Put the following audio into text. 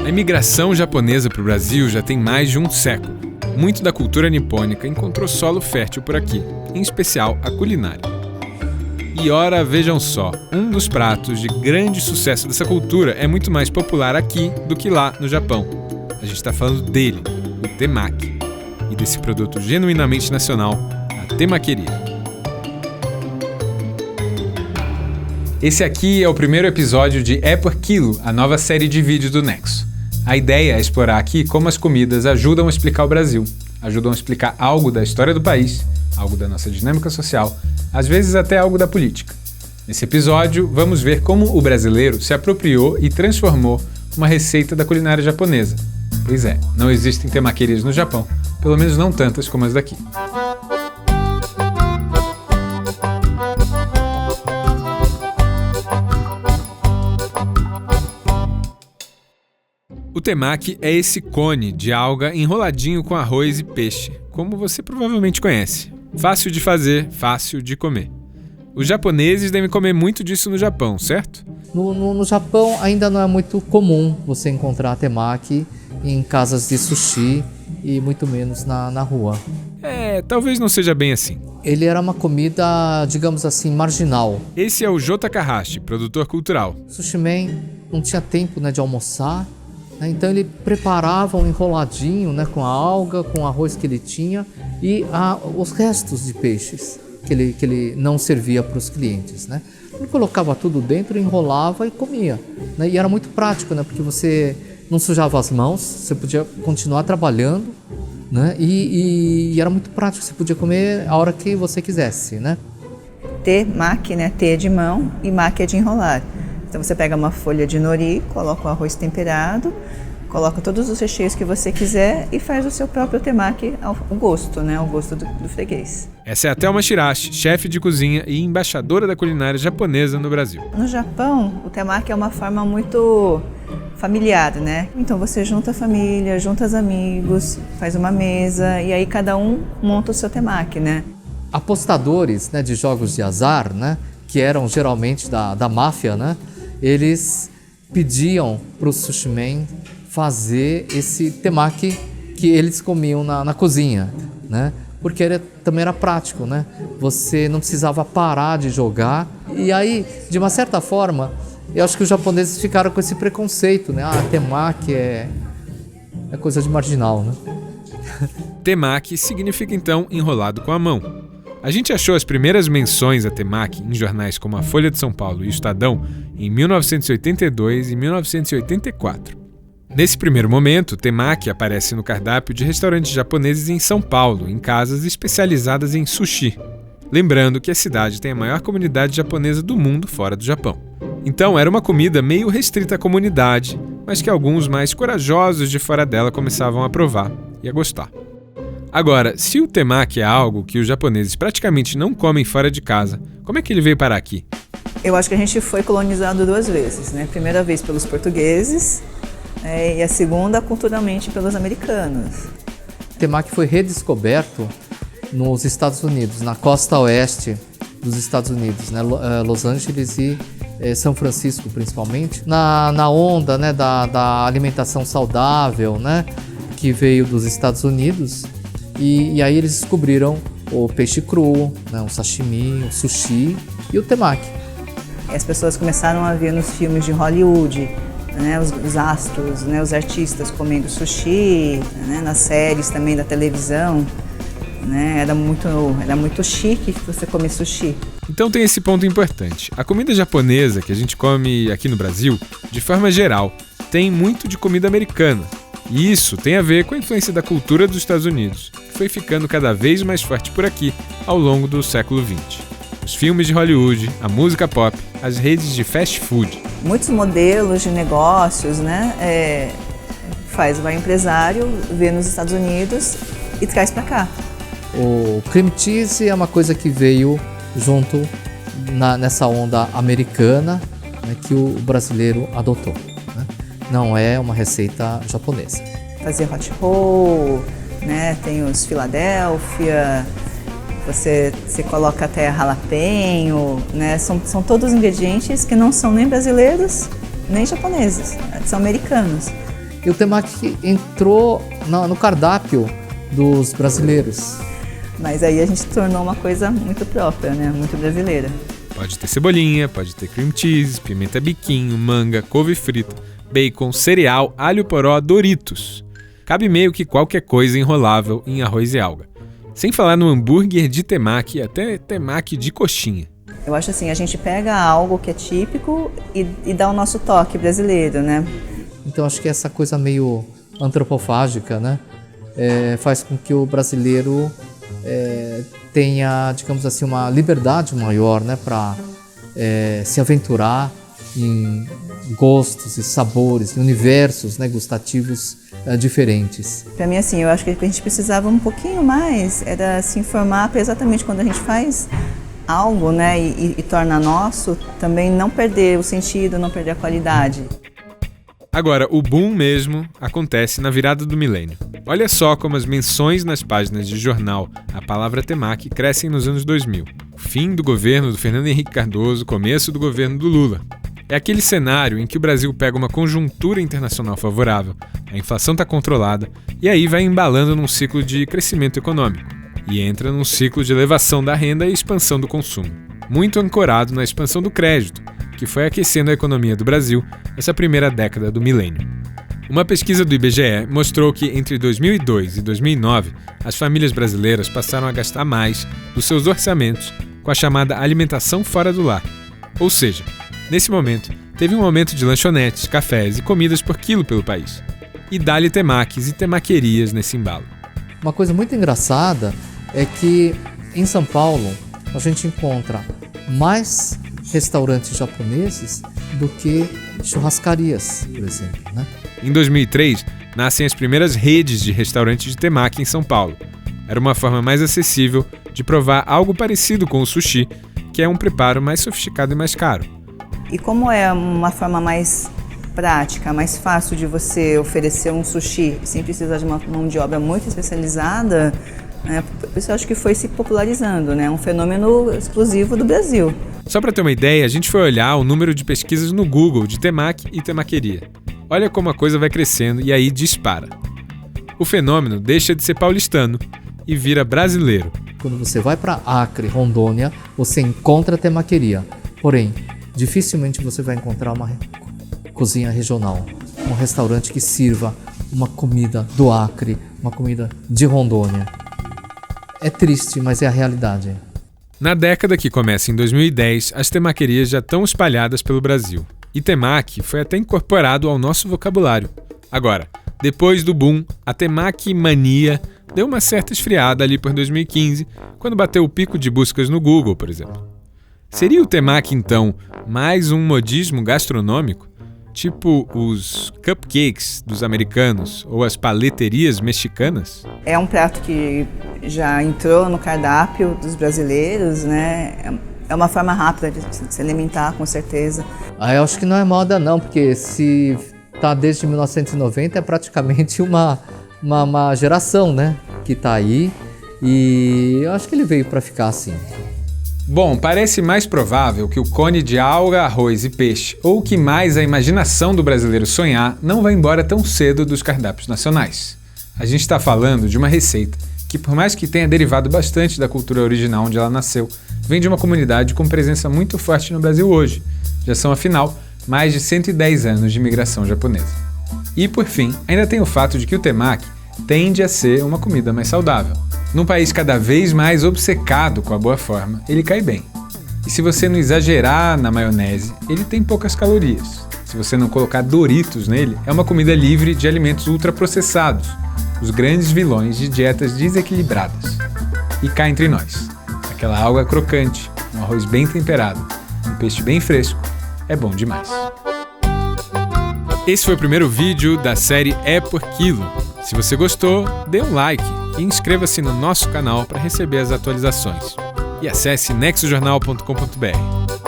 A imigração japonesa para o Brasil já tem mais de um século. Muito da cultura nipônica encontrou solo fértil por aqui, em especial a culinária. E ora, vejam só, um dos pratos de grande sucesso dessa cultura é muito mais popular aqui do que lá no Japão. A gente está falando dele, o temaki, e desse produto genuinamente nacional, a temaqueria. Esse aqui é o primeiro episódio de É por Quilo, a nova série de vídeos do Nexo. A ideia é explorar aqui como as comidas ajudam a explicar o Brasil, ajudam a explicar algo da história do país, algo da nossa dinâmica social, às vezes até algo da política. Nesse episódio, vamos ver como o brasileiro se apropriou e transformou uma receita da culinária japonesa. Pois é, não existem temaquerias no Japão, pelo menos não tantas como as daqui. O temaki é esse cone de alga enroladinho com arroz e peixe, como você provavelmente conhece. Fácil de fazer, fácil de comer. Os japoneses devem comer muito disso no Japão, certo? No Japão ainda não é muito comum você encontrar temaki em casas de sushi e muito menos na rua. Talvez não seja bem assim. Ele era uma comida, digamos assim, marginal. Esse é o Jô Takahashi, produtor cultural. O sushi man não tinha tempo, de almoçar. Então ele preparava um enroladinho, com a alga, com o arroz que ele tinha e os restos de peixes que ele não servia para os clientes. Ele colocava tudo dentro, enrolava e comia. E era muito prático, porque você não sujava as mãos, você podia continuar trabalhando, e era muito prático, você podia comer a hora que você quisesse. Temaki, Te é de mão e maki é de enrolar. Então você pega uma folha de nori, coloca o arroz temperado, coloca todos os recheios que você quiser e faz o seu próprio temaki ao gosto, ao gosto do freguês. Essa é a Thelma Shirashi, chefe de cozinha e embaixadora da culinária japonesa no Brasil. No Japão, o temaki é uma forma muito familiar, Então você junta a família, junta os amigos, faz uma mesa e aí cada um monta o seu temaki, Apostadores, de jogos de azar, que eram geralmente da máfia, eles pediam para o sushi man fazer esse temaki que eles comiam na cozinha, porque também era prático, Você não precisava parar de jogar. E aí, de uma certa forma, eu acho que os japoneses ficaram com esse preconceito, temaki é coisa de marginal, Temaki significa então enrolado com a mão. A gente achou as primeiras menções a temaki em jornais como a Folha de São Paulo e o Estadão em 1982 e 1984. Nesse primeiro momento, temaki aparece no cardápio de restaurantes japoneses em São Paulo, em casas especializadas em sushi. Lembrando que a cidade tem a maior comunidade japonesa do mundo fora do Japão. Então era uma comida meio restrita à comunidade, mas que alguns mais corajosos de fora dela começavam a provar e a gostar. Agora, se o temaki é algo que os japoneses praticamente não comem fora de casa, como é que ele veio parar aqui? Eu acho que a gente foi colonizado 2 vezes, Primeira vez pelos portugueses e a segunda culturalmente pelos americanos. O temaki foi redescoberto nos Estados Unidos, na costa oeste dos Estados Unidos, Los Angeles e São Francisco principalmente, na onda da alimentação saudável, que veio dos Estados Unidos. E aí eles descobriram o peixe cru, o sashimi, o sushi e o temaki. E as pessoas começaram a ver nos filmes de Hollywood, os astros, os artistas comendo sushi, nas séries também da televisão. Era muito chique você comer sushi. Então tem esse ponto importante. A comida japonesa que a gente come aqui no Brasil, de forma geral, tem muito de comida americana. E isso tem a ver com a influência da cultura dos Estados Unidos, que foi ficando cada vez mais forte por aqui ao longo do século XX. Os filmes de Hollywood, a música pop, as redes de fast food. Muitos modelos de negócios, vai o empresário, vê nos Estados Unidos e traz para cá. O cream cheese é uma coisa que veio junto nessa onda americana, que o brasileiro adotou. Não é uma receita japonesa. Fazer hot roll, tem os Philadelphia, você coloca até jalapeno, são todos ingredientes que não são nem brasileiros nem japoneses, são americanos. E o temaki entrou no cardápio dos brasileiros. Mas aí a gente tornou uma coisa muito própria, né? Muito brasileira. Pode ter cebolinha, pode ter cream cheese, pimenta biquinho, manga, couve frita, bacon, cereal, alho poró, Doritos. Cabe meio que qualquer coisa enrolável em arroz e alga. Sem falar no hambúrguer de temaki e até temaki de coxinha. Eu acho assim, a gente pega algo que é típico e dá o nosso toque brasileiro, né? Então acho que essa coisa meio antropofágica, né? Faz com que o brasileiro tenha, digamos assim, uma liberdade maior, né? Para se aventurar em gostos e sabores, em universos, né, gustativos diferentes. Para mim, assim, eu acho que a gente precisava um pouquinho mais, era se informar para exatamente quando a gente faz algo, né, e torna nosso, também não perder o sentido, não perder a qualidade. Agora, o boom mesmo acontece na virada do milênio. Olha só como as menções nas páginas de jornal à palavra temaki crescem nos anos 2000. O fim do governo do Fernando Henrique Cardoso, começo do governo do Lula. É aquele cenário em que o Brasil pega uma conjuntura internacional favorável, a inflação está controlada e aí vai embalando num ciclo de crescimento econômico e entra num ciclo de elevação da renda e expansão do consumo, muito ancorado na expansão do crédito, que foi aquecendo a economia do Brasil essa primeira década do milênio. Uma pesquisa do IBGE mostrou que entre 2002 e 2009, as famílias brasileiras passaram a gastar mais dos seus orçamentos com a chamada alimentação fora do lar, ou seja, nesse momento, teve um aumento de lanchonetes, cafés e comidas por quilo pelo país. E dá-lhe temakis e temaquerias nesse embalo. Uma coisa muito engraçada é que em São Paulo a gente encontra mais restaurantes japoneses do que churrascarias, por exemplo, né? Em 2003, nascem as primeiras redes de restaurantes de temaki em São Paulo. Era uma forma mais acessível de provar algo parecido com o sushi, que é um preparo mais sofisticado e mais caro. E como é uma forma mais prática, mais fácil de você oferecer um sushi sem precisar de uma mão de obra muito especializada, né, por isso eu acho que foi se popularizando, né, um fenômeno exclusivo do Brasil. Só para ter uma ideia, a gente foi olhar o número de pesquisas no Google de temaki e temaqueria. Olha como a coisa vai crescendo e aí dispara. O fenômeno deixa de ser paulistano e vira brasileiro. Quando você vai para Acre, Rondônia, você encontra temaqueria, porém dificilmente você vai encontrar uma cozinha regional, um restaurante que sirva uma comida do Acre, uma comida de Rondônia. É triste, mas é a realidade. Na década que começa em 2010, as temaquerias já estão espalhadas pelo Brasil. E temaki foi até incorporado ao nosso vocabulário. Agora, depois do boom, a temaki mania deu uma certa esfriada ali por 2015, quando bateu o pico de buscas no Google, por exemplo. Seria o temaki, então, mais um modismo gastronômico? Tipo os cupcakes dos americanos ou as paleterias mexicanas? É um prato que já entrou no cardápio dos brasileiros, né? É uma forma rápida de se alimentar, com certeza. Eu acho que não é moda não, porque se tá desde 1990 é praticamente uma geração, né? Que tá aí e eu acho que ele veio para ficar assim. Bom, parece mais provável que o cone de alga, arroz e peixe, ou o que mais a imaginação do brasileiro sonhar, não vá embora tão cedo dos cardápios nacionais. A gente está falando de uma receita que, por mais que tenha derivado bastante da cultura original onde ela nasceu, vem de uma comunidade com presença muito forte no Brasil hoje. Já são, afinal, mais de 110 anos de imigração japonesa. E, por fim, ainda tem o fato de que o temaki tende a ser uma comida mais saudável. Num país cada vez mais obcecado com a boa forma, ele cai bem. E se você não exagerar na maionese, ele tem poucas calorias. Se você não colocar Doritos nele, é uma comida livre de alimentos ultraprocessados, os grandes vilões de dietas desequilibradas. E cá entre nós, aquela alga crocante, um arroz bem temperado, um peixe bem fresco, é bom demais. Esse foi o primeiro vídeo da série É por Quilo. Se você gostou, dê um like e inscreva-se no nosso canal para receber as atualizações. E acesse nexojornal.com.br.